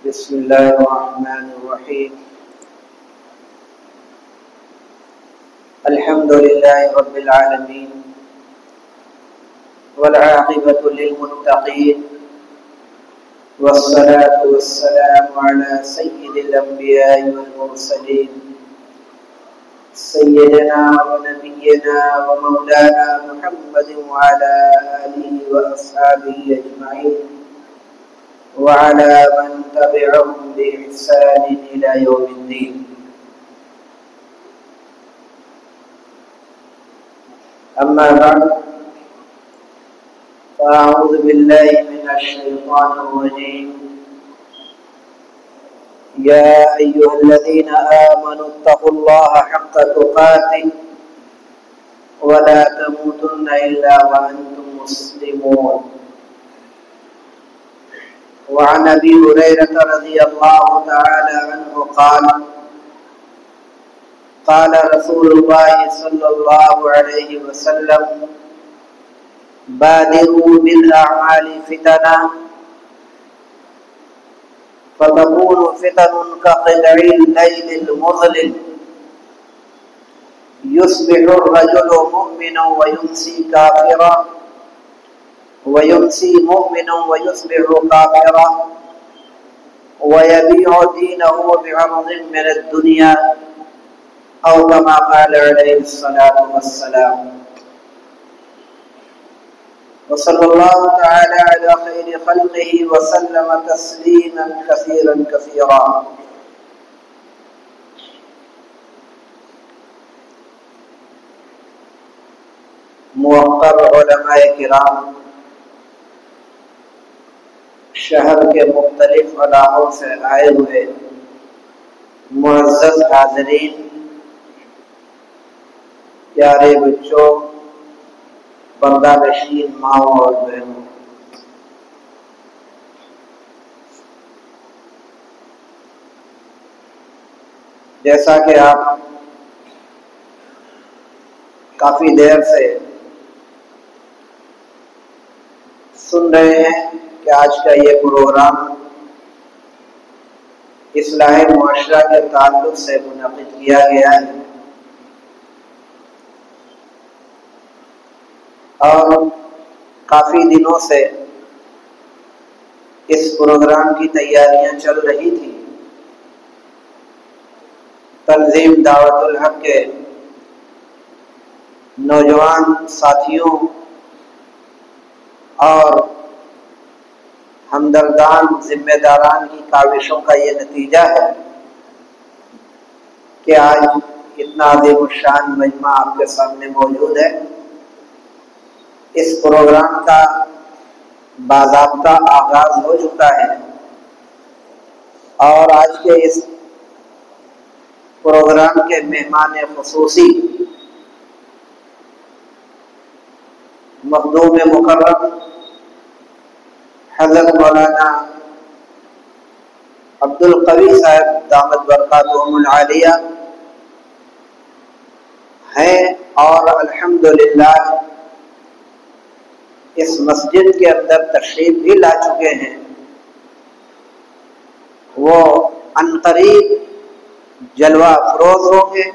بسم الله الرحمن الرحيم. الحمد لله رب العالمين والعاقبة للمتقين والصلاة والسلام على سيد الأنبياء والمرسلين سيدنا ونبينا ومولانا محمد وعلى آله وأصحابه أجمعين وعلى من تبعهم بإحسان إلى يوم الدين. أما بعد فأعوذ بالله من الشيطان الرجيم. يا أيها الذين آمنوا اتقوا الله حق تقاته ولا تموتن إلا وأنتم مسلمون. وعن أبي هريرة رضي الله تعالى عنه قال رسول الله صلى الله عليه وسلم: بادروا بالأعمال فتنا فتكون فتن كقطع الليل المظلم يصبح الرجل مؤمنا ويمسي كافرا ويمسي مؤمنا ويصبح كافرا ويبيع دينه بعرض من الدنيا أو كما قال عليه الصلاة والسلام. وصلى الله تعالى على خير خلقه وسلم تسليما كثيرا كثيرا. موقر علماء کرام، شہر کے مختلف علاقوں سے آئے ہوئے معزز حاضرین، پیارے بچوں، پردہ نشین ماؤں اور بہنوں، جیسا کہ آپ کافی دیر سے سن رہے ہیں کہ آج کا یہ پروگرام اصلاح معاشرہ کے تعلق سے منعقد کیا گیا ہے، اور کافی دنوں سے اس پروگرام کی تیاریاں چل رہی تھی۔ تنظیم دعوت الحق کے نوجوان ساتھیوں اور ہمدردان ذمہ داران کی کاوشوں کا یہ نتیجہ ہے کہ آج اتنا عظیم الشان مجمع آپ کے سامنے موجود ہے۔ اس پروگرام کا باضابطہ آغاز ہو چکا ہے، اور آج کے اس پروگرام کے مہمان خصوصی مخدوم مکرم حضرت مولانا عبدالقوی صاحب دامت برکاتہم العالیہ ہیں، اور الحمدللہ اس مسجد کے اندر تشریف بھی لا چکے ہیں۔ وہ عنقریب جلوہ افروز ہوں گے،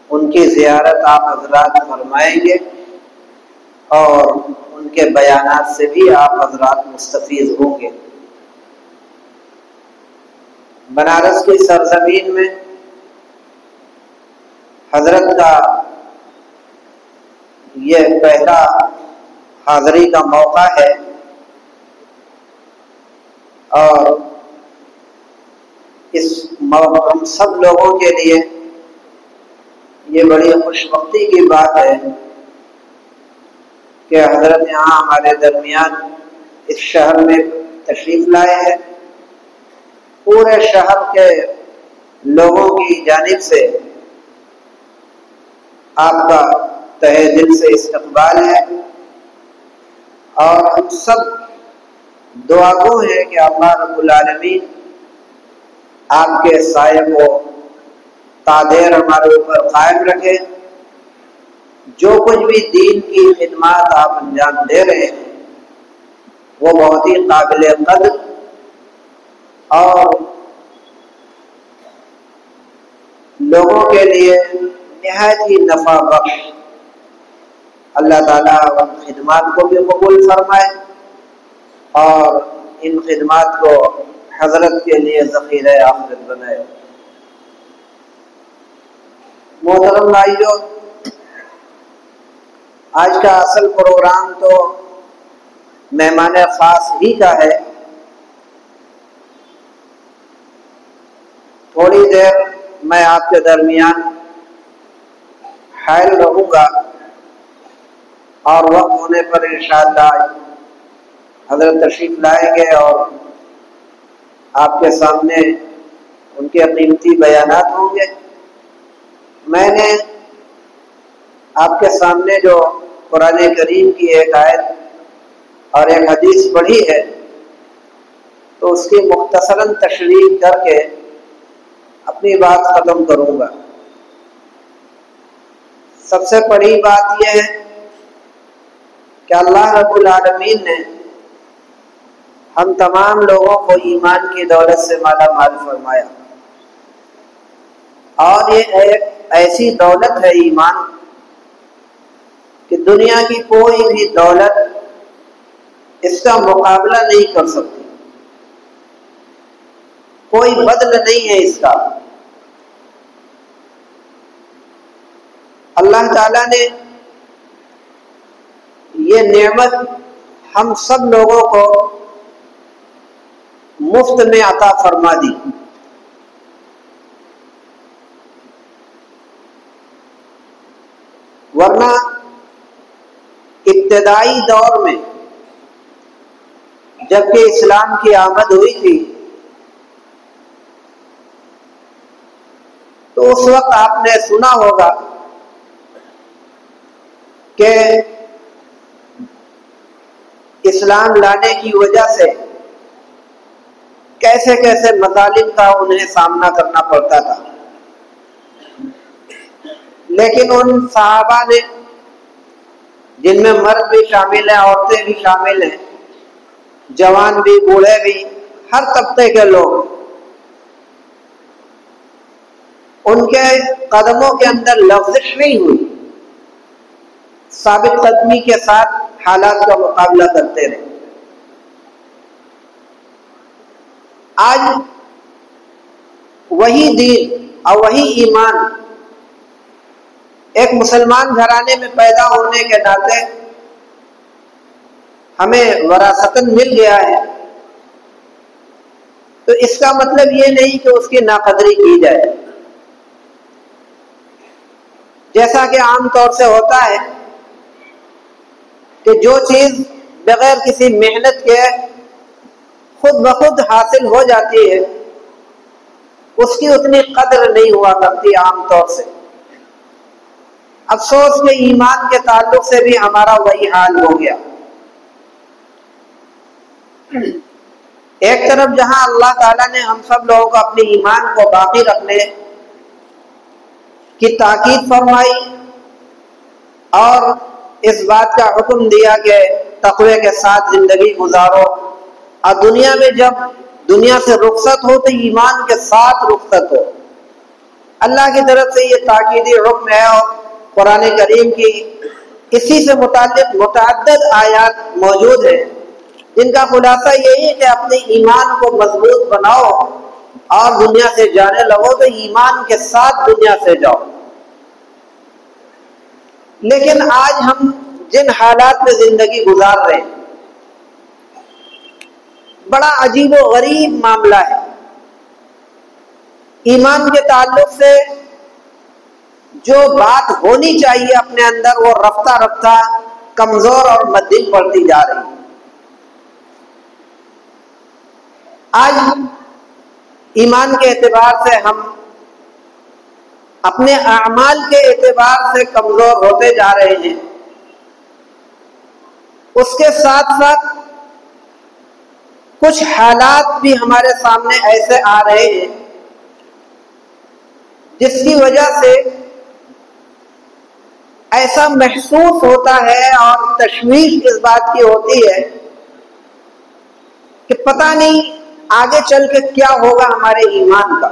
ان کی زیارت آپ حضرات فرمائیں گے، اور ان کے بیانات سے بھی آپ حضرات مستفیض ہوں گے۔ بنارس کی سرزمین میں حضرت کا یہ پہلا حاضری کا موقع ہے، اور ہم سب لوگوں کے لیے یہ بڑی خوش بختی کی بات ہے کہ حضرت یہاں ہمارے درمیان اس شہر میں تشریف لائے ہیں۔ پورے شہر کے لوگوں کی جانب سے آپ کا تہہ دل سے استقبال ہے، اور ہم سب دعا گو ہیں کہ اللہ رب العالمین آپ کے سائے کو تادیر ہمارے اوپر قائم رکھے۔ جو کچھ بھی دین کی خدمات آپ انجام دے رہے ہیں وہ بہت ہی قابل قدر اور لوگوں کے لیے نہایت ہی نفع بخش۔ اللہ تعالیٰ ان خدمات کو بھی قبول فرمائے اور ان خدمات کو حضرت کے لیے ذخیرہ آخرت بنائے۔ محترم بھائیو، آج کا اصل پروگرام تو مہمان خاص ہی کا ہے۔ تھوڑی دیر میں آپ کے درمیان حائل رہوں گا اور وقت ہونے پر انشاءاللہ حضرت تشریف لائیں گے اور آپ کے سامنے ان کے قیمتی بیانات ہوں گے۔ میں نے آپ کے سامنے جو قرآن کریم کی ایک آیت اور ایک حدیث پڑھی ہے تو اس کی مختصراً تشریح کر کے اپنی بات ختم کروں گا۔ سب سے بڑی بات یہ ہے کہ اللہ رب العالمین نے ہم تمام لوگوں کو ایمان کی دولت سے مالا مال فرمایا، اور یہ ایک ایسی دولت ہے ایمان کہ دنیا کی کوئی بھی دولت اس کا مقابلہ نہیں کر سکتی، کوئی بدل نہیں ہے اس کا۔ اللہ تعالیٰ نے یہ نعمت ہم سب لوگوں کو مفت میں عطا فرما دی۔ ورنہ ابتدائی دور میں جبکہ اسلام کی آمد ہوئی تھی تو اس وقت آپ نے سنا ہوگا کہ اسلام لانے کی وجہ سے کیسے کیسے مظالم کا انہیں سامنا کرنا پڑتا تھا، لیکن ان صحابہ نے، جن میں مرد بھی شامل ہیں، عورتیں بھی شامل ہیں، جوان بھی، بوڑھے بھی، ہر طبقے کے لوگ، ان کے قدموں کے اندر لغزش نہیں ہوئی، ثابت قدمی کے ساتھ حالات کا مقابلہ کرتے رہے۔ آج وہی دین اور وہی ایمان ایک مسلمان گھرانے میں پیدا ہونے کے ناطے ہمیں وراثتاً مل گیا ہے، تو اس کا مطلب یہ نہیں کہ اس کی ناقدری کی جائے۔ جیسا کہ عام طور سے ہوتا ہے کہ جو چیز بغیر کسی محنت کے خود بخود حاصل ہو جاتی ہے اس کی اتنی قدر نہیں ہوا کرتی عام طور سے۔ افسوس کہ ایمان کے تعلق سے بھی ہمارا وہی حال ہو گیا۔ ایک طرف جہاں اللہ تعالیٰ نے ہم سب لوگوں کو اپنے ایمان کو باقی رکھنے کی تاکید فرمائی اور اس بات کا حکم دیا کہ تقوی کے ساتھ زندگی گزارو، اور دنیا میں جب دنیا سے رخصت ہو تو ایمان کے ساتھ رخصت ہو، اللہ کی طرف سے یہ تاکیدی حکم ہے۔ اور قرآن کریم کی اسی سے متعلق متعدد آیات موجود ہیں جن کا خلاصہ یہی ہے کہ اپنے ایمان کو مضبوط بناؤ اور دنیا سے جانے لگو تو ایمان کے ساتھ دنیا سے جاؤ۔ لیکن آج ہم جن حالات میں زندگی گزار رہے ہیں بڑا عجیب و غریب معاملہ ہے۔ ایمان کے تعلق سے جو بات ہونی چاہیے اپنے اندر وہ رفتہ رفتہ کمزور اور مدھم پڑتی جا رہی ہے۔ آج ایمان کے اعتبار سے ہم اپنے اعمال کے اعتبار سے کمزور ہوتے جا رہے ہیں، اس کے ساتھ ساتھ کچھ حالات بھی ہمارے سامنے ایسے آ رہے ہیں جس کی وجہ سے ایسا محسوس ہوتا ہے اور تشویش اس بات کی ہوتی ہے کہ پتہ نہیں آگے چل کے کیا ہوگا ہمارے ایمان کا.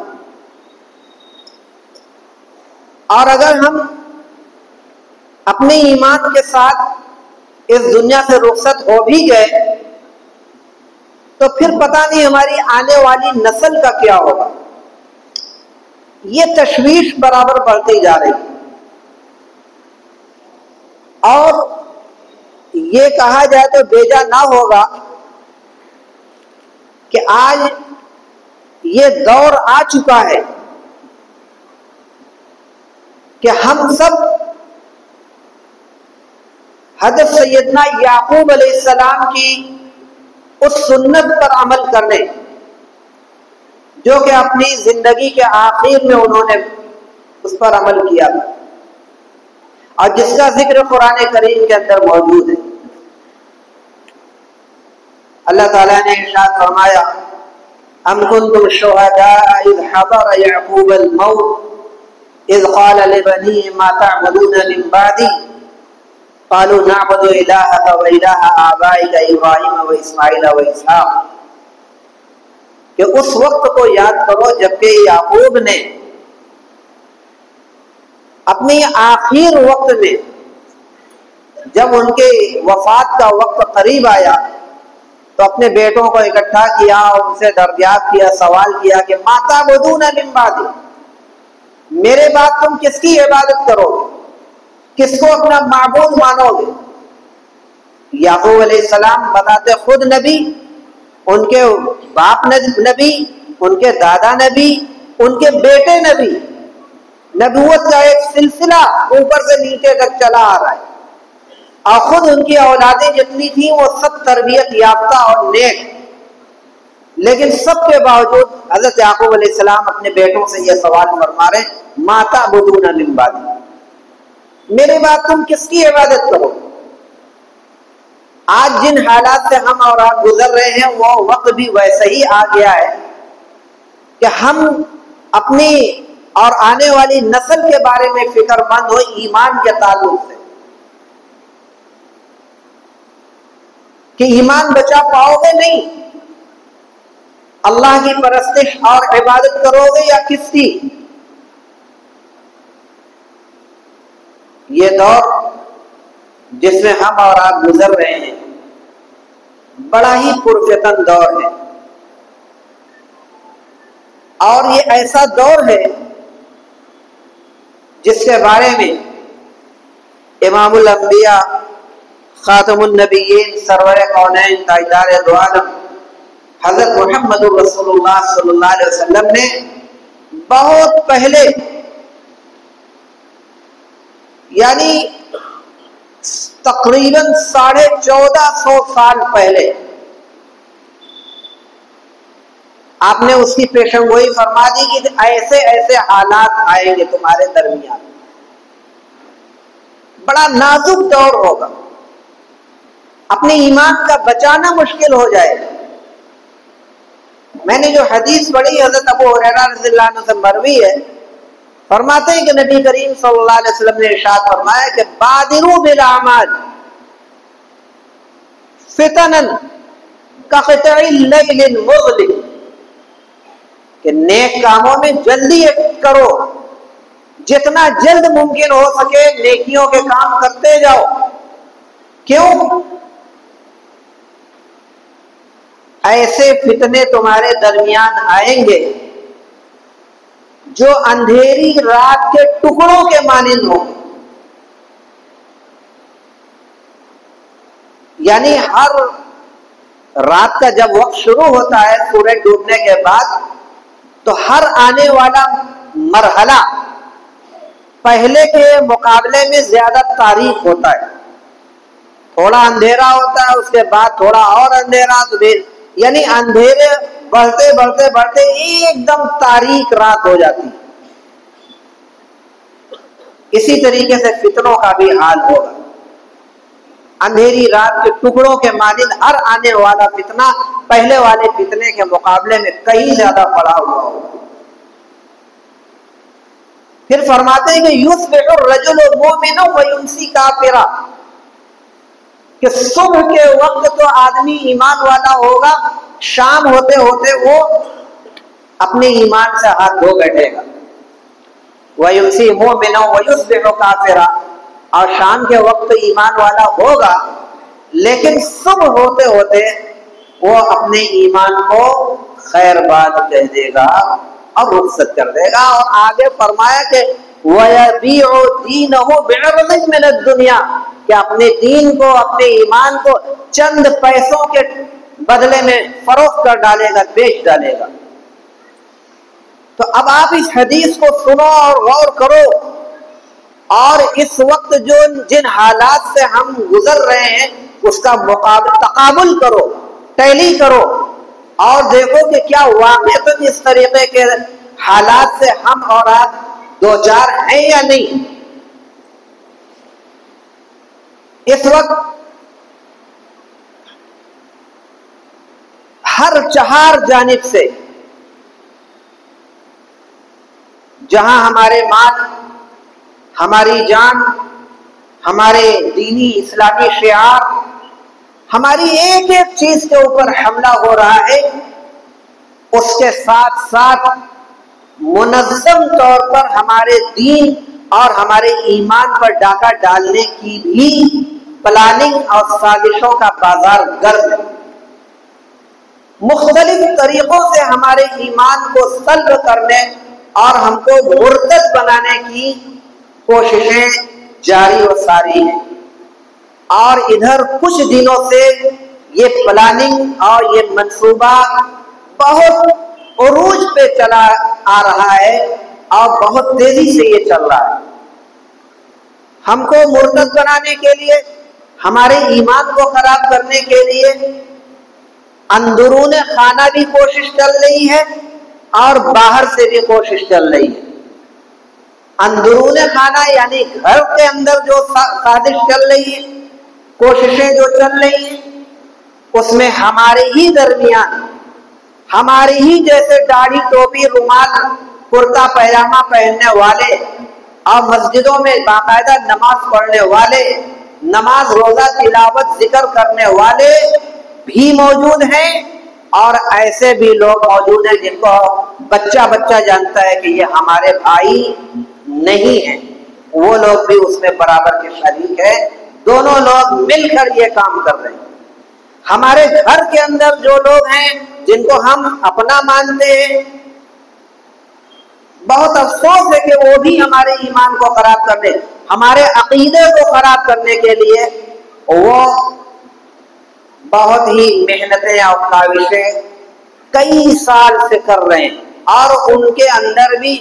اور اگر ہم اپنے ایمان کے ساتھ اس دنیا سے رخصت ہو بھی گئے تو پھر پتہ نہیں ہماری آنے والی نسل کا کیا ہوگا. یہ تشویش برابر بڑھتی جا رہی ہے. اور یہ کہا جائے تو بیجا نہ ہوگا کہ آج یہ دور آ چکا ہے کہ ہم سب حضرت سیدنا یعقوب علیہ السلام کی اس سنت پر عمل کرنے جو کہ اپنی زندگی کے آخر میں انہوں نے اس پر عمل کیا تھا اور جس کا ذکر قرآن کریم کے اندر موجود ہے. اللہ تعالیٰ نے ارشاد فرمایا ام کنتم شہداء اذ حضر یعقوب الموت اذ قال لبنیہ ما تعبدون من بعدی قالوا نعبد الہک و الہ آبائک ابراہیم و اسماعیل و اسحاق. کہ اس وقت کو یاد کرو جبکہ یعقوب نے اپنی آخر وقت میں جب ان کے وفات کا وقت قریب آیا تو اپنے بیٹوں کو اکٹھا کیا اور ان سے دریافت کیا، سوال کیا کہ ما تعبدون من بعدی، میرے بعد تم کس کی عبادت کرو گے، کس کو اپنا معبود مانو گے. یعقوب علیہ السلام بتاتے خود نبی، ان کے باپ نبی، ان کے دادا نبی، ان کے بیٹے نبی، نبوت کا ایک سلسلہ اوپر سے نیچے تک چلا آ رہا ہے. اور خود ان کی اولادیں جتنی تھیں وہ سب تربیت یافتہ اور نیک، لیکن سب کے باوجود حضرت یعقوب علیہ السلام اپنے بیٹوں سے یہ سوال فرما رہے ما تعبدون من بعدی، میرے بعد تم کس کی عبادت کرو. آج جن حالات سے ہم اور آپ گزر رہے ہیں وہ وقت بھی ویسے ہی آ گیا ہے کہ ہم اپنی اور آنے والی نسل کے بارے میں فکر مند ہو ایمان کے تعلق سے کہ ایمان بچا پاؤ گے نہیں، اللہ کی پرستش اور عبادت کرو گے یا کس کی. یہ دور جس میں ہم اور آپ گزر رہے ہیں بڑا ہی پرفتن دور ہے، اور یہ ایسا دور ہے جس کے بارے میں امام الانبیاء خاتم النبیین سرور کونین تاجدار دو عالم حضرت محمد رسول اللہ صلی اللہ علیہ وسلم نے بہت پہلے، یعنی تقریباً 1450 سال پہلے آپ نے اس کی پیشن گوئی فرما دی کہ ایسے ایسے حالات آئیں گے تمہارے درمیان، بڑا نازک دور ہوگا، اپنے ایمان کا بچانا مشکل ہو جائے گا. میں نے جو حدیث پڑھی حضرت ابو ہریرہ رضی اللہ عنہ سے مروی ہے، فرماتے ہیں کہ نبی کریم صلی اللہ علیہ وسلم نے ارشاد فرمایا کہ بادروا بالاعمال فتنا کقطع اللیل المظلم، کہ نیک کاموں میں جلدی کرو، جتنا جلد ممکن ہو سکے نیکیوں کے کام کرتے جاؤ. کیوں؟ ایسے فتنے تمہارے درمیان آئیں گے جو اندھیری رات کے ٹکڑوں کے مانند ہوں. یعنی ہر رات کا جب وقت شروع ہوتا ہے سورج ڈوبنے کے بعد تو ہر آنے والا مرحلہ پہلے کے مقابلے میں زیادہ تاریک ہوتا ہے. تھوڑا اندھیرا ہوتا ہے، اس کے بعد تھوڑا اور اندھیرا، یعنی اندھیرے بڑھتے بڑھتے بڑھتے ایک دم تاریک رات ہو جاتی. اسی طریقے سے فتنوں کا بھی حال ہوگا، اندھیری رات کے ٹکڑوں کے مانند ہر آنے والا فتنہ پہلے والے فتنے کے مقابلے میں کہیں زیادہ بڑا ہوا ہوگا. پھر فرماتے ہیں کہ یصبح الرجل مؤمنا ویمسی کافرا، کہ صبح کے وقت تو آدمی ایمان والا ہوگا شام ہوتے ہوتے وہ اپنے ایمان سے ہاتھ دھو بیٹھے گا. وَيُمْسِي مُؤْمِنًا وَيُصْبِحُ كَافِرًا, اور شام کے وقت ایمان والا ہوگا لیکن صبح ہوتے ہوتے وہ اپنے ایمان کو خیر بات کہہ دے گا اور رخصت کر دے گا. اور آگے فرمایا کہ وَيَبِيعُ دِينَهُ بِعِرْضٍ مِّنَ الدُّنْيَا, کہ اپنے دین کو, اپنے ایمان کو چند پیسوں کے بدلے میں فروخت کر ڈالے گا, بیچ ڈالے گا. تو اب آپ اس حدیث کو سنو اور غور کرو, اور اس وقت جن حالات سے ہم گزر رہے ہیں اس کا تقابل کرو, ٹیلی کرو, اور دیکھو کہ کیا واقعتاً اس طریقے کے حالات سے ہم اور آپ دو چار ہیں یا نہیں. اس وقت ہر چہار جانب سے جہاں ہمارے مال, ہماری جان, ہمارے دینی اسلامی شعار, ہماری ایک ایک چیز کے اوپر حملہ ہو رہا ہے, اس کے ساتھ ساتھ منظم طور پر ہمارے دین اور ہمارے ایمان پر ڈاکہ ڈالنے کی بھی پلاننگ اور سازشوں کا بازار گرم ہے. مختلف طریقوں سے ہمارے ایمان کو سلب کرنے اور ہم کو مرتد بنانے کی کوششیں جاری و ساری ہیں. اور ادھر کچھ دنوں سے یہ پلاننگ اور یہ منصوبہ بہت عروج پہ چلا آ رہا ہے اور بہت تیزی سے یہ چل رہا ہے. ہم کو مرتد بنانے کے لیے, ہمارے ایمان کو خراب کرنے کے لیے اندرون خانہ بھی کوشش چل رہی ہے اور باہر سے بھی کوشش چل رہی ہے. اندرون خانہ یعنی گھر کے اندر جو سازش چل رہی ہے, کوششیں جو چل رہی ہیں, اس میں ہمارے ہی درمیان, ہمارے ہی جیسے داڑھی, ٹوپی, رومال, کرتا پائجامہ پہننے والے اور مسجدوں میں باقاعدہ نماز پڑھنے والے, نماز روزہ تلاوت ذکر کرنے والے بھی موجود ہیں, اور ایسے بھی لوگ موجود ہیں جن کو بچہ بچہ جانتا ہے کہ یہ ہمارے بھائی نہیں ہیں, وہ لوگ بھی اس میں برابر کے شریک ہیں. دونوں لوگ مل کر یہ کام کر رہے ہیں. ہمارے گھر کے اندر جو لوگ ہیں جن کو ہم اپنا مانتے ہیں, بہت افسوس ہے کہ وہ بھی ہمارے ایمان کو خراب کرنے, ہمارے عقیدے کو خراب کرنے کے لیے وہ بہت ہی محنتیں اور کاوشیں کئی سال سے کر رہے ہیں. اور ان کے اندر بھی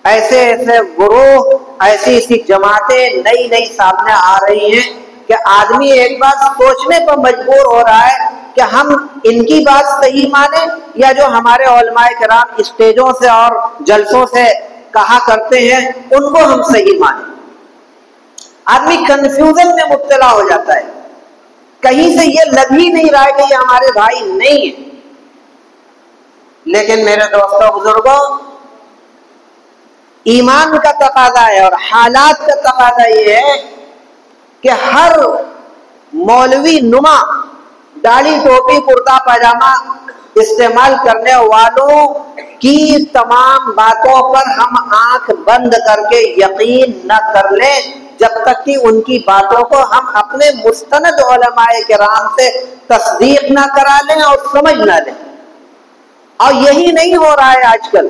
ایسے ایسے گروہ, ایسی ایسی جماعتیں نئی نئی سامنے آ رہی ہیں کہ آدمی ایک بات سوچنے پر مجبور ہو رہا ہے کہ ہم ان کی بات صحیح مانیں یا جو ہمارے علماء کرام اسٹیجوں سے اور جلسوں سے کہا کرتے ہیں ان کو ہم صحیح مانیں. آدمی کنفیوژن میں مبتلا ہو جاتا ہے, کہیں سے یہ لگ ہی نہیں رہا ہے کہ یہ ہمارے بھائی نہیں ہیں. لیکن میرے دوستوں بزرگوں, ایمان کا تقاضا ہے اور حالات کا تقاضا یہ ہے کہ ہر مولوی نما داڑھی ٹوپی کرتا پاجامہ استعمال کرنے والوں کی تمام باتوں پر ہم آنکھ بند کر کے یقین نہ کر لیں جب تک کہ ان کی باتوں کو ہم اپنے مستند علماء کرام سے تصدیق نہ کرا لیں اور سمجھ نہ لیں. اور یہی نہیں ہو رہا ہے آج کل.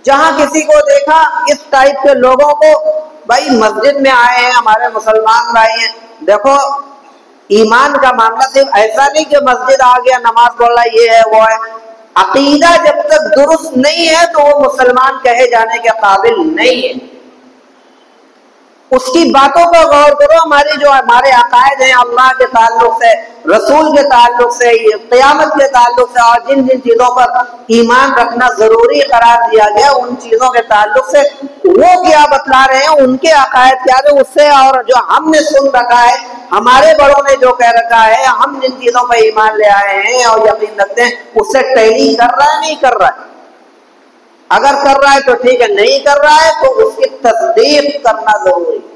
جہاں کسی کو دیکھا اس ٹائپ کے لوگوں کو, بھائی مسجد میں آئے ہیں ہمارے مسلمان بھائی ہیں, دیکھو ایمان کا معاملہ صرف ایسا نہیں کہ مسجد آ گیا نماز پڑھ رہا یہ ہے وہ ہے. عقیدہ جب تک درست نہیں ہے تو وہ مسلمان کہے جانے کے قابل نہیں ہے. اس کی باتوں پر غور کرو. ہمارے عقائد ہیں اللہ کے تعلق سے, رسول کے تعلق سے, قیامت کے تعلق سے, اور جن جن چیزوں پر ایمان رکھنا ضروری قرار دیا گیا ان چیزوں کے تعلق سے وہ کیا بتلا رہے ہیں, ان کے عقائد کیا ہے اس سے, اور جو ہم نے سن رکھا ہے, ہمارے بڑوں نے جو کہہ رکھا ہے, ہم جن چیزوں پر ایمان لے آئے ہیں اور یقین رکھتے ہیں اس سے ٹیلی کر رہا ہے نہیں کر رہا ہے. اگر کر رہا ہے تو ٹھیک ہے, نہیں کر رہا ہے تو اس کی تصدیق کرنا ضروری ہے.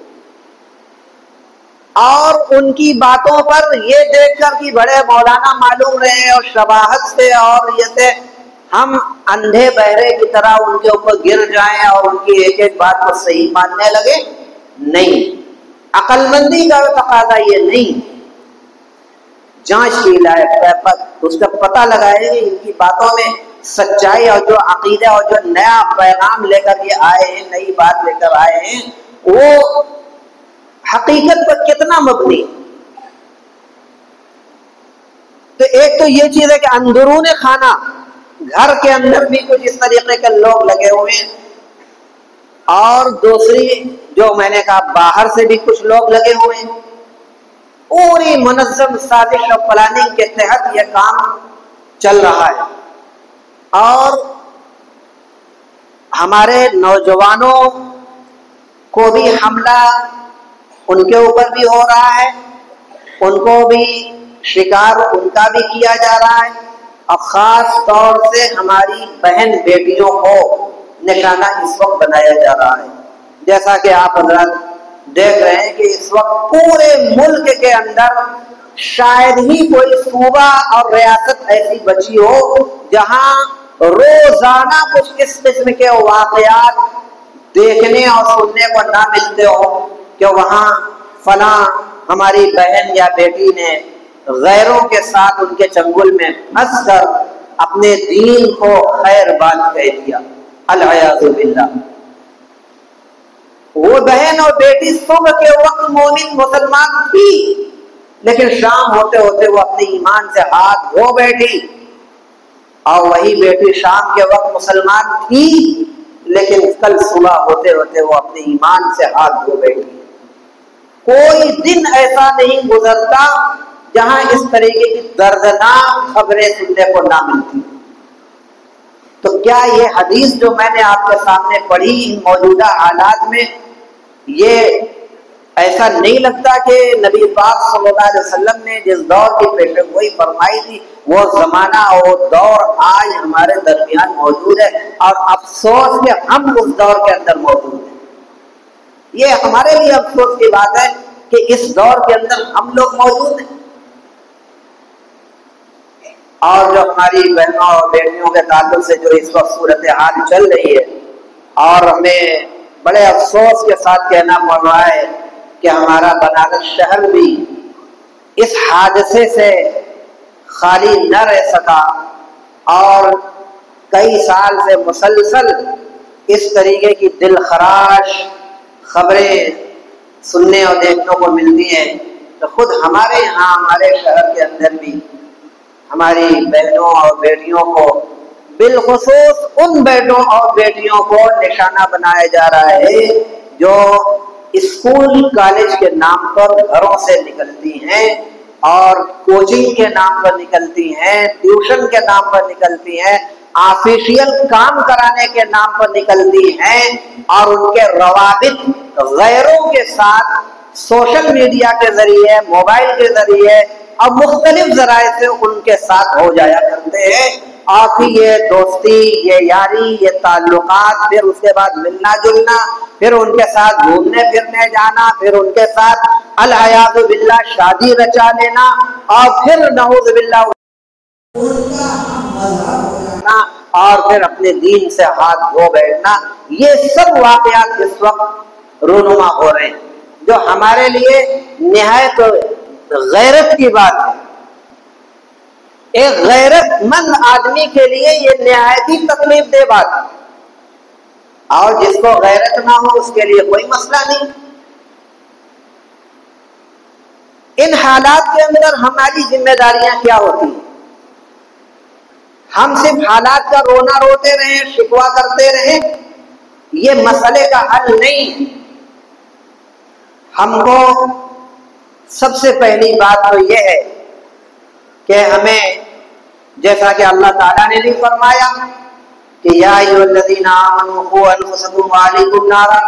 اور ان کی باتوں پر یہ دیکھ کر کہ بڑے مولانا معلوم رہے اور شباہت سے اور یہ سے ہم اندھے بہرے کی طرح ان کے اوپر گر جائیں اور ان کی ایک ایک بات کو صحیح ماننے لگے. نہیں، عقل مندی کا تقاضا یہ نہیں. جانچ کی لائق اس کا پتہ لگائے کہ ان کی باتوں میں سچائی اور جو عقیدہ اور جو نیا پیغام لے کر یہ آئے ہیں، نئی بات لے کر آئے ہیں، وہ حقیقت پر کتنا مبنی. تو ایک تو یہ چیز ہے کہ اندرون خانہ گھر کے اندر بھی کچھ اس طریقے کے لوگ لگے ہوئے ہیں، اور دوسری جو میں نے کہا باہر سے بھی کچھ لوگ لگے ہوئے ہیں. پوری منظم سازش اور پلاننگ کے تحت یہ کام چل رہا ہے. اور ہمارے نوجوانوں کو بھی حملہ ان کے اوپر بھی ہو رہا ہے، ان کو بھی شکار ان کا بھی کیا جا رہا ہے، اور خاص طور سے ہماری بہن بیٹیوں کو نشانہ اس وقت بنایا جا رہا ہے. جیسا کہ آپ حضرات دیکھ رہے ہیں کہ اس وقت پورے ملک کے اندر شاید ہی کوئی صوبہ اور ریاست ایسی بچی ہو جہاں روزانہ کچھ اس قسم کے واقعات دیکھنے اور سننے کو نہ ملتے ہو کہ وہاں فلاں ہماری بہن یا بیٹی نے غیروں کے ساتھ ان کے چنگل میں پھنس کر اپنے دین کو خیر بات کہہ دیا. العیاذ باللہ. وہ بہن اور بیٹی صبح کے وقت مومن مسلمان تھی، لیکن شام ہوتے ہوتے وہ اپنے ایمان سے ہاتھ دھو بیٹھی. اور وہی بیٹی شام کے وقت مسلمان تھی، لیکن کل صبح ہوتے ہوتے وہ اپنے ایمان سے ہاتھ دھو بیٹھی. کوئی دن ایسا نہیں گزرتا جہاں اس طریقے کی دردناک خبریں سننے کو نہ ملتی. تو کیا یہ حدیث جو میں نے آپ کے سامنے پڑھی ان موجودہ حالات میں، یہ ایسا نہیں لگتا کہ نبی پاک صلی اللہ علیہ وسلم نے جس دور کی پیشن گوئی فرمائی تھی وہ زمانہ اور دور آج ہمارے درمیان موجود ہے، اور افسوس کہ ہم اس دور کے اندر موجود ہیں. یہ ہمارے لیے افسوس کی بات ہے کہ اس دور کے اندر ہم لوگ موجود ہیں. اور جو ہماری بہنوں اور بیٹیوں کے تعلق سے جو اس وقت صورتحال چل رہی ہے، اور ہمیں بڑے افسوس کے ساتھ کہنا پڑ رہا ہے کہ ہمارا بنارس شہر بھی اس حادثے سے خالی نہ رہ سکا، اور کئی سال سے مسلسل اس طریقے کی دل خراش خبریں سننے اور دیکھنے کو ملتی ہیں. تو خود ہمارے یہاں ہمارے شہر کے اندر بھی ہماری بہنوں اور بیٹیوں کو، بالخصوص ان بیٹوں اور بیٹیوں کو نشانہ بنایا جا رہا ہے جو اسکول کالج کے نام پر گھروں سے نکلتی ہیں، اور کوچنگ کے نام پر نکلتی ہیں، ٹیوشن کے نام پر نکلتی ہیں، آفیشیل کام کرانے کے نام پر نکلتی ہیں، اور ان کے روابط غیروں کے ساتھ سوشل میڈیا کے ذریعے، موبائل کے ذریعے اور مختلف ذرائع سے ان کے ساتھ ہو جایا کرتے ہیں. اور پھر یہ دوستی، یہ یاری، یہ تعلقات، پھر اس کے بعد ملنا جلنا، پھر ان کے ساتھ گھومنے پھرنے جانا، پھر ان کے ساتھ العیاذ باللہ شادی رچا لینا، اور پھر نعوذ باللہ اور پھر اپنے دین سے ہاتھ دھو بیٹھنا. یہ سب واقعات اس وقت رونما ہو رہے ہیں، جو ہمارے لیے نہایت غیرت کی بات ہے. ایک غیرت مند آدمی کے لیے یہ نہایت ہی تکلیف دہ بات ہے، اور جس کو غیرت نہ ہو اس کے لیے کوئی مسئلہ نہیں. ان حالات کے اندر ہماری ذمہ داریاں کیا ہوتی ہیں؟ ہم صرف حالات کا رونا روتے رہیں، شکوہ کرتے رہیں، یہ مسئلے کا حل نہیں. ہم کو سب سے پہلی بات تو یہ ہے کہ ہمیں، جیسا کہ اللہ تعالیٰ نے بھی فرمایا کہ یا ایھا الذین آمنوا قوا انفسکم واہلیکم نارا،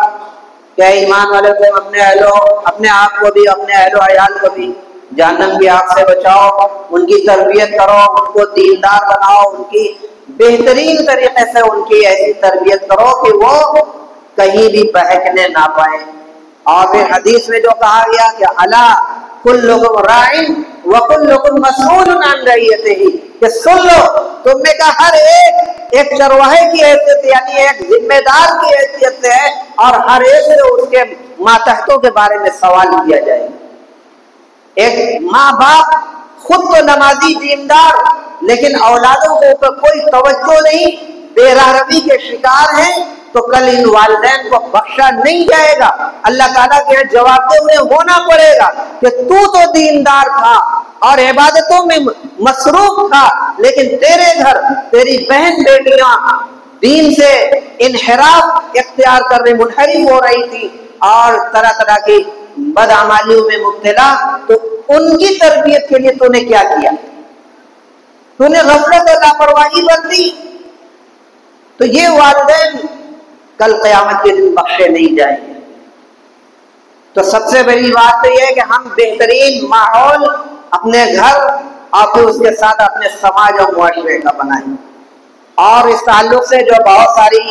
کہ ایمان والے تم اپنے آپ کو بھی، اپنے اہل و عیال کو بھی جہنم کی آگ سے بچاؤ، ان کی تربیت کرو، ان کو دیندار بناؤ، ان کی بہترین طریقے سے ان کی ایسی تربیت کرو کہ وہ کہیں بھی بہکنے نہ پائیں، اور پھر حدیث میں جو کہا گیا کہ الا کلکم راعٍ وکلکم مسئول عن رعیتہ، کہ سن لو تم میں کا ہر ایک چرواہے کی حیثیت یعنی ایک ذمہ دار کی حیثیت سے ہے، اور ہر ایک سے اس کے ماتحتوں کے بارے میں سوال کیا جائے گا۔ ایک ماں باپ خود تو نمازی دیندار، لیکن اولادوں کے اوپر کوئی توجہ نہیں، بے راہروی کے شکار ہیں، تو کل ان والدین کو بخشا نہیں جائے گا۔ اللہ تعالیٰ کے جواب دہ انہیں ہونا پڑے گا کہ تو دیندار تھا اور عبادتوں میں مصروف تھا، لیکن تیرے گھر تیری بہن بیٹیاں دین سے انحراف اختیار کرنے منحرف ہو رہی تھی اور طرح طرح کی بدعمالیوں میں مبتلا، تو ان کی تربیت کے لیے تو نے کیا کیا؟ تو نے غفلت اور لاپرواہی برتی۔ تو یہ والدین کل قیامت کے دن بخشے نہیں جائیں گے۔ تو سب سے بڑی بات تو یہ ہے کہ ہم بہترین ماحول اپنے گھر اور پھر اس کے ساتھ اپنے سماج اور معاشرے کا بنائیں، اور اس تعلق سے جو بہت ساری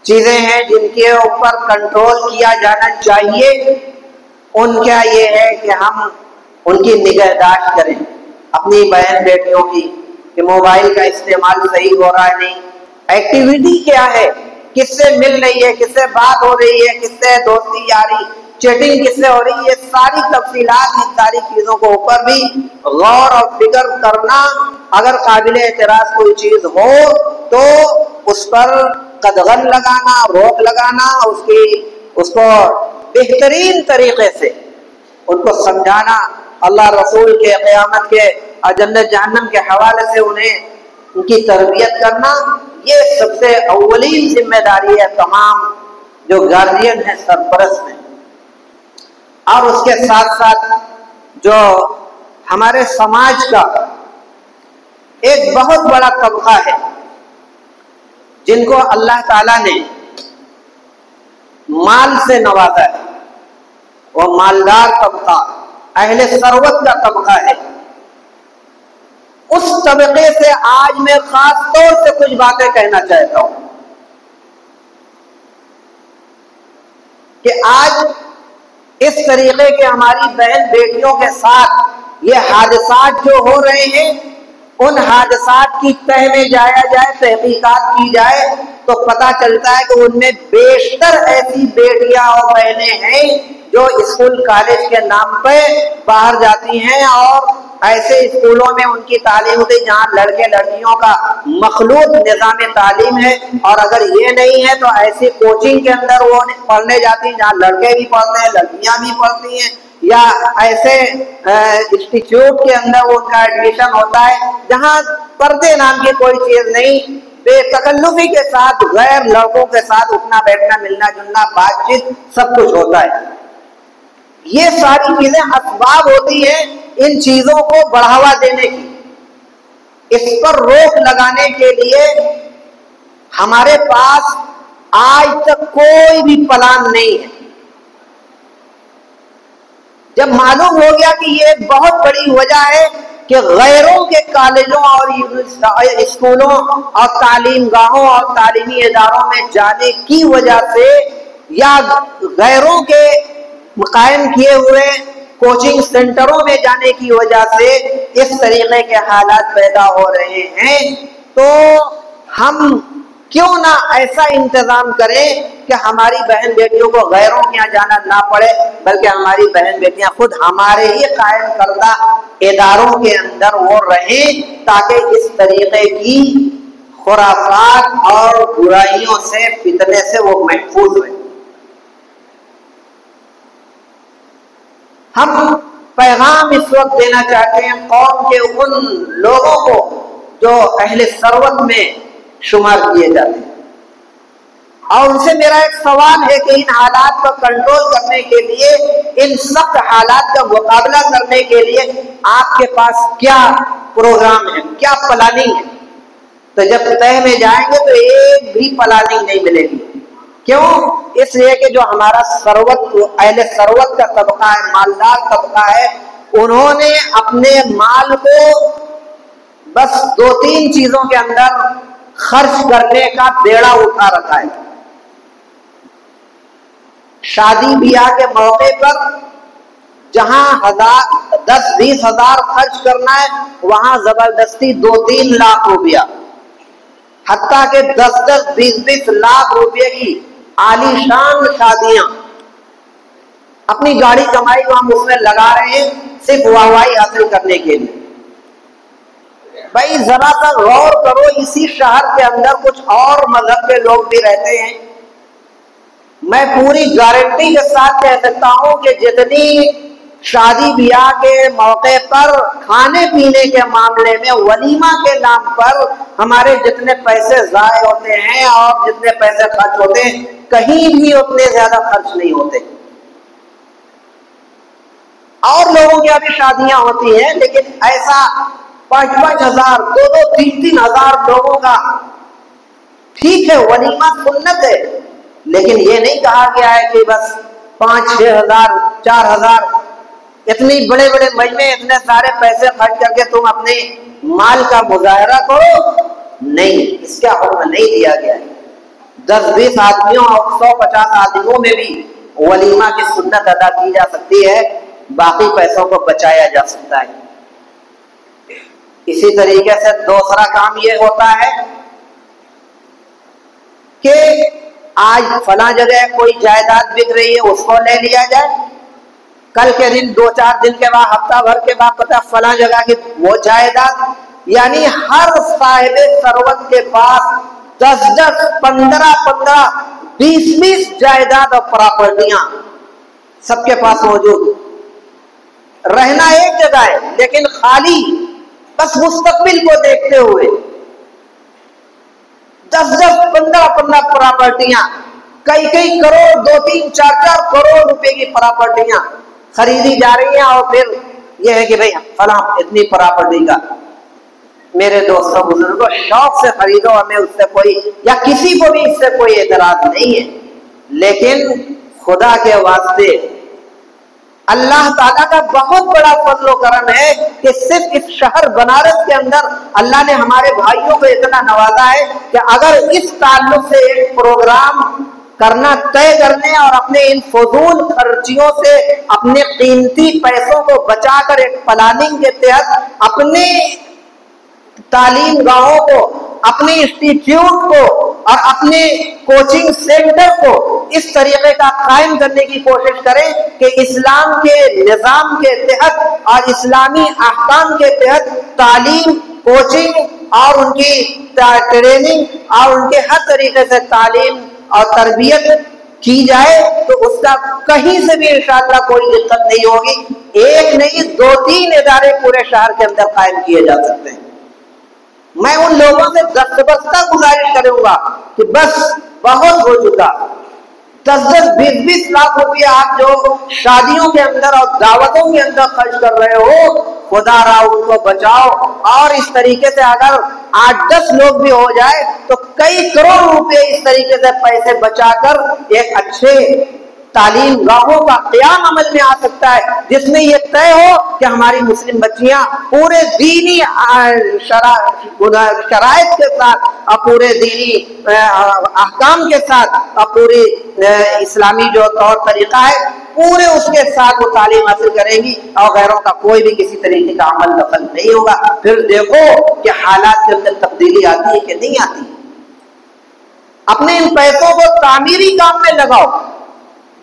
چیزیں ہیں جن کے اوپر کنٹرول کیا جانا چاہیے، ان کا یہ ہے کہ ہم ان کی نگہداشت کریں اپنی بہن بیٹیوں کی، کہ موبائل کا استعمال صحیح ہو رہا ہے نہیں، ایکٹیویٹی کیا ہے، کس سے مل رہی ہے، کس سے بات ہو رہی ہے، کس سے دوستی یاری چیٹنگ کس سے ہو رہی ہے، ساری تفصیلات ان ساری چیزوں کو اوپر بھی غور اور فکر کرنا، اگر قابل اعتراض کوئی چیز ہو تو اس پر قدغن لگانا، روک لگانا، اس کو بہترین طریقے سے ان کو سمجھانا، اللہ رسول کے قیامت کے اور جنت جہنم کے حوالے سے انہیں ان کی تربیت کرنا، یہ سب سے اولین ذمہ داری ہے تمام جو گارڈین ہیں، سرپرست ہیں۔ اور اس کے ساتھ ساتھ جو ہمارے سماج کا ایک بہت بڑا طبقہ ہے جن کو اللہ تعالیٰ نے مال سے نوازا ہے، وہ مالدار طبقہ، اہل ثروت کا طبقہ ہے، اس طبقے سے آج میں خاص طور سے کچھ باتیں کہنا چاہتا ہوں کہ آج اس طریقے کے ہماری بہن بیٹیوں کے ساتھ یہ حادثات جو ہو رہے ہیں، ان حادثات کی تہ میں جایا جائے، تحقیقات کی جائے تو پتہ چلتا ہے کہ ان میں بیشتر ایسی بیٹیاں اور بہنیں ہیں جو اسکول کالج کے نام پہ باہر جاتی ہیں، اور ایسے اسکولوں میں ان کی تعلیم ہوتی ہے جہاں لڑکے لڑکیوں کا مخلوط نظام تعلیم ہے، اور اگر یہ نہیں ہے تو ایسی کوچنگ کے اندر وہ پڑھنے جاتی ہیں جہاں لڑکے بھی پڑھتے ہیں، لڑکیاں بھی پڑھتی ہیں، یا ایسے انسٹیٹیوٹ کے اندر ان کا ایڈمیشن ہوتا ہے جہاں پردے نام کی کوئی چیز نہیں، بے تکلفی کے ساتھ غیر لڑکوں کے ساتھ اٹھنا بیٹھنا ملنا جلنا بات چیت سب کچھ ہوتا ہے۔ یہ ساری چیزیں اسباب ہوتی ہیں ان چیزوں کو بڑھاوا دینے کی، اس پر روک لگانے کے لیے ہمارے پاس آج تک کوئی بھی پلان نہیں ہے۔ جب معلوم ہو گیا کہ یہ ایک بہت بڑی وجہ ہے کہ غیروں کے کالجوں اور اسکولوں اور تعلیم گاہوں اور تعلیمی اداروں میں جانے کی وجہ سے، یا غیروں کے قائم کیے ہوئے کوچنگ سینٹروں میں جانے کی وجہ سے اس طریقے کے حالات پیدا ہو رہے ہیں، تو ہم کیوں نہ ایسا انتظام کریں کہ ہماری بہن بیٹیوں کو غیروں کے یہاں جانا نہ پڑے، بلکہ ہماری بہن بیٹیاں خود ہمارے ہی قائم کردہ اداروں کے اندر وہ رہیں، تاکہ اس طریقے کی خرافات اور برائیوں سے، فتنے سے وہ محفوظ رہیں۔ ہم پیغام اس وقت دینا چاہتے ہیں قوم کے ان لوگوں کو جو اہل ثروت میں شمار کیے جاتے ہیں، اور ان سے میرا ایک سوال ہے کہ ان حالات کو کنٹرول کرنے کے لیے، ان سخت حالات کا مقابلہ کرنے کے لیے آپ کے پاس کیا پروگرام ہے، کیا پلاننگ ہے؟ تو جب تہ میں جائیں گے تو ایک بھی پلاننگ نہیں ملے گی۔ کیوں؟ اس لیے کہ جو ہمارا ثروت، اہل ثروت کا طبقہ ہے، مالدار طبقہ ہے، انہوں نے اپنے مال کو بس 2-3 چیزوں کے اندر خرچ کرنے کا بیڑا اٹھا رکھا ہے۔ شادی بیاہ کے موقع پر جہاں 10-20 ہزار خرچ کرنا ہے وہاں زبردستی 2-3 لاکھ روپیہ، حتیٰ کہ 10-20 لاکھ روپے کی عالی شان شادیاں، اپنی گاڑی کمائی کو ہم اس میں لگا رہے ہیں صرف واہوائی حاصل کرنے کے لیے۔ بھائی ذرا سا غور کرو، اسی شہر کے اندر کچھ اور مذہب کے لوگ بھی رہتے ہیں۔ میں پوری گارنٹی کے ساتھ کہہ سکتا ہوں کہ جتنی شادی بیاہ کے موقع پر کھانے پینے کے معاملے میں ولیمہ کے نام پر ہمارے جتنے پیسے ضائع ہوتے ہیں اور جتنے پیسے خرچ ہوتے ہیں، کہیں بھی اتنے زیادہ خرچ نہیں ہوتے۔ اور لوگوں کی ابھی شادیاں ہوتی ہیں، لیکن ایسا 5-5 ہزار 2-2 3-3 ہزار لوگوں کا ٹھیک ہے، ولیمہ سنت ہے، لیکن یہ نہیں کہا گیا ہے کہ بس 5-6 ہزار 4 ہزار اتنی بڑے بڑے مجمع اتنے سارے پیسے خرچ کر کے تم اپنے مال کا مظاہرہ کرو۔ نہیں، اس کا حکم نہیں دیا گیا ہے۔ 10-20 آدمیوں اور 100-50 آدمیوں میں بھی ولیمہ کی سنت ادا کی جا سکتی ہے، باقی پیسوں کو بچایا جا سکتا ہے۔ اسی طریقے سے دوسرا کام یہ ہوتا ہے کہ آج فلاں جگہ کوئی جائیداد بک رہی ہے، اس کو لے لیا جائے، کل کے دن 2-4 دن کے بعد ہفتہ بھر کے بعد پتہ فلاں جگہ کی وہ جائیداد، یعنی ہر صاحب ثروت کے پاس 10-10 15-15 20-20 جائیداد اور پراپرٹیاں سب کے پاس موجود، رہنا ایک جگہ ہے لیکن خالی، بس مستقبل کو دیکھتے ہوئے 10-10 15-15 پراپرٹیاں، کئی کروڑ 2-3 4-4 کروڑ روپے کی پراپرٹیاں خریدی جا رہی ہیں، اور پھر یہ ہے کہ بھئی فلاں اتنی پراپرٹی کا میرے دوستوں بزرگوں شوق سے خریدو، ہمیں اس سے کوئی یا کسی کو بھی اس سے کوئی اعتراض نہیں ہے، لیکن خدا کے واسطے اللہ تعالیٰ کا بہت بڑا فضل و کرم ہے کہ صرف اس شہر بنارس کے اندر اللہ نے ہمارے بھائیوں کو اتنا نوازا ہے کہ اگر اس تعلق سے ایک پروگرام کرنا طے کرنے اور اپنے ان فضول خرچیوں سے اپنے قیمتی پیسوں کو بچا کر ایک پلاننگ کے تحت اپنے تعلیم گاہوں کو، اپنے انسٹیٹیوٹ کو اور اپنے کوچنگ سینٹر کو اس طریقے کا قائم کرنے کی کوشش کریں کہ اسلام کے نظام کے تحت اور اسلامی احکام کے تحت تعلیم، کوچنگ اور ان کی ٹریننگ اور ان کے ہر طریقے سے تعلیم اور تربیت کی جائے، تو اس کا کہیں سے بھی انشاءاللہ کوئی دقت نہیں ہوگی۔ ایک نہیں 2-3 ادارے پورے شہر کے اندر قائم کیے جا سکتے ہیں۔ میں ان لوگوں سے دستبستہ گزارش کروں گا کہ بس بہت ہو چکا، 10-10 20-20 لاکھ روپیہ آپ جو شادیوں کے اندر اور دعوتوں کے اندر خرچ کر رہے ہو، خدا را ان کو بچاؤ، اور اس طریقے سے اگر 8-10 لوگ بھی ہو جائے تو کئی کروڑ روپے اس طریقے سے پیسے بچا کر ایک اچھے تعلیم گاہوں کا قیام عمل میں آ سکتا ہے، جس میں یہ طے ہو کہ ہماری مسلم بچیاں پورے دینی شرائط کے ساتھ اور پورے دینی احکام کے ساتھ اور پوری اسلامی جو طور طریقہ ہے پورے اس کے ساتھ وہ تعلیم حاصل کریں گی، اور غیروں کا کوئی بھی کسی طریقے کا عمل دخل نہیں ہوگا۔ پھر دیکھو کہ حالات کے اندر تبدیلی آتی ہے کہ نہیں آتی۔ اپنے ان پیسوں کو تعمیری کام میں لگاؤ،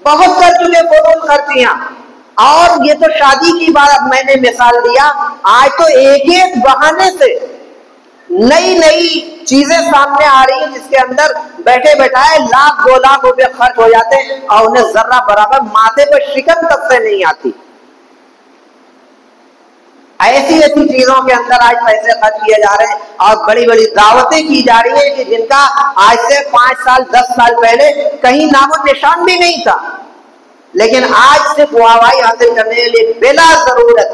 بہت کر چکے فضول خرچیاں، اور یہ تو شادی کی بات میں نے مثال دیا، آج تو ایک بہانے سے نئی چیزیں سامنے آ رہی ہیں جس کے اندر بیٹھے بیٹھائے 1-2 لاکھ روپے خرچ ہو جاتے ہیں اور انہیں ذرہ برابر ماتھے پہ شکن تک سے نہیں آتی۔ ایسی چیزوں کے اندر آج پیسے خرچ کیے جا رہے ہیں اور بڑی بڑی دعوتیں کی جا رہی ہیں کہ جن کا آج سے 5 سال 10 سال پہلے کہیں نام و نشان بھی نہیں تھا، لیکن آج صرف واہوائی حاصل کرنے کے لیے بلا ضرورت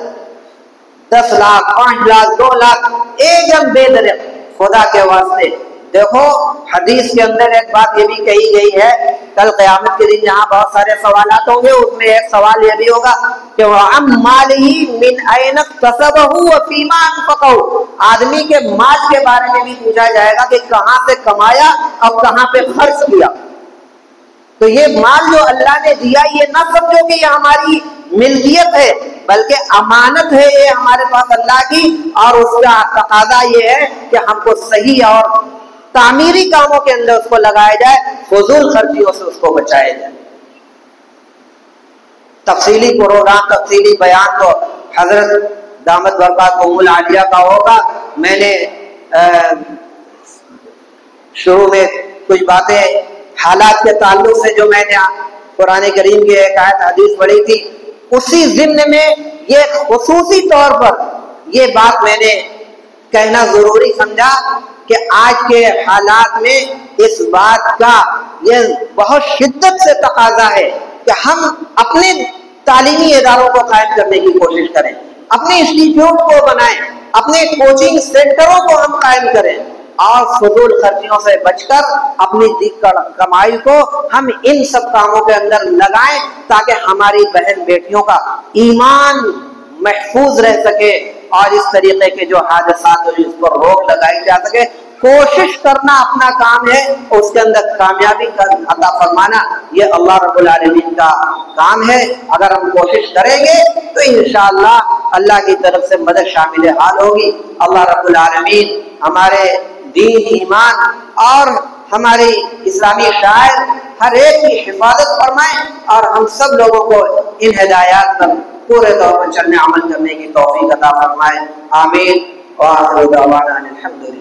10 لاکھ 5 لاکھ 2 لاکھ ایک دم بے درخت۔ خدا کے واسطے دیکھو حدیث کے اندر ایک بات یہ بھی کہی گئی ہے، کل قیامت کے دن جہاں بہت سارے سوالات ہوں گے، اس میں ایک سوال یہ بھی ہوگا کہ وَعَمْ مَالِهِ مِنْ أَيْنَ اكْتَسَبَهُ وَفِيمَا أَنْفَقَهُ، آدمی کے مال کے بارے میں بھی پوچھا جائے گا کہ کہاں سے کمایا اور کہاں پہ خرچ کیا۔ تو یہ مال جو اللہ نے دیا یہ نہ سمجھو کہ یہ ہماری ملکیت ہے، بلکہ امانت ہے یہ ہمارے پاس اللہ کی، اور اس کا تقاضا یہ ہے کہ ہم کو صحیح اور تعمیری کاموں کے اندر اس کو لگایا جائے، فضول خرچیوں سے اس کو بچایا جائے۔ تفصیلی پروگرام، تفصیلی بیان تو حضرت دامت برکاتہم العالیہ کا ہوگا۔ میں نے شروع میں کچھ باتیں حالات کے تعلق سے جو میں نے قرآن کریم کی ایک آیت حدیث پڑھی تھی، اسی ضمن میں یہ خصوصی طور پر یہ بات میں نے کہنا ضروری سمجھا کہ آج کے حالات میں اس بات کا یہ بہت شدت سے تقاضا ہے کہ ہم اپنے تعلیمی اداروں کو قائم کرنے کی کوشش کریں، اپنے انسٹیٹیوٹ کو بنائیں، اپنے کوچنگ سینٹروں کو ہم قائم کریں، اور فضول خرچیوں سے بچ کر اپنی کمائی کو ہم ان سب کاموں کے اندر لگائیں تاکہ ہماری بہن بیٹیوں کا ایمان محفوظ رہ سکے، اور اس طریقے کے جو حادثات ہیں اس پر روک لگائی جا سکے۔ کوشش کرنا اپنا کام ہے، اس کے اندر کامیابی عطا فرمانا یہ اللہ رب العالمین کا کام ہے۔ اگر ہم کوشش کریں گے تو انشاءاللہ اللہ کی طرف سے مدد شامل حال ہوگی۔ اللہ رب العالمین ہمارے دین، ایمان اور ہماری اسلامی شاعر ہر ایک کی حفاظت فرمائیں، اور ہم سب لوگوں کو ان ہدایات پر پورے طور پر چلنے عمل کرنے کی توفیق عطا فرمائے۔ آمین۔ وآخر دعوانا الحمدللہ۔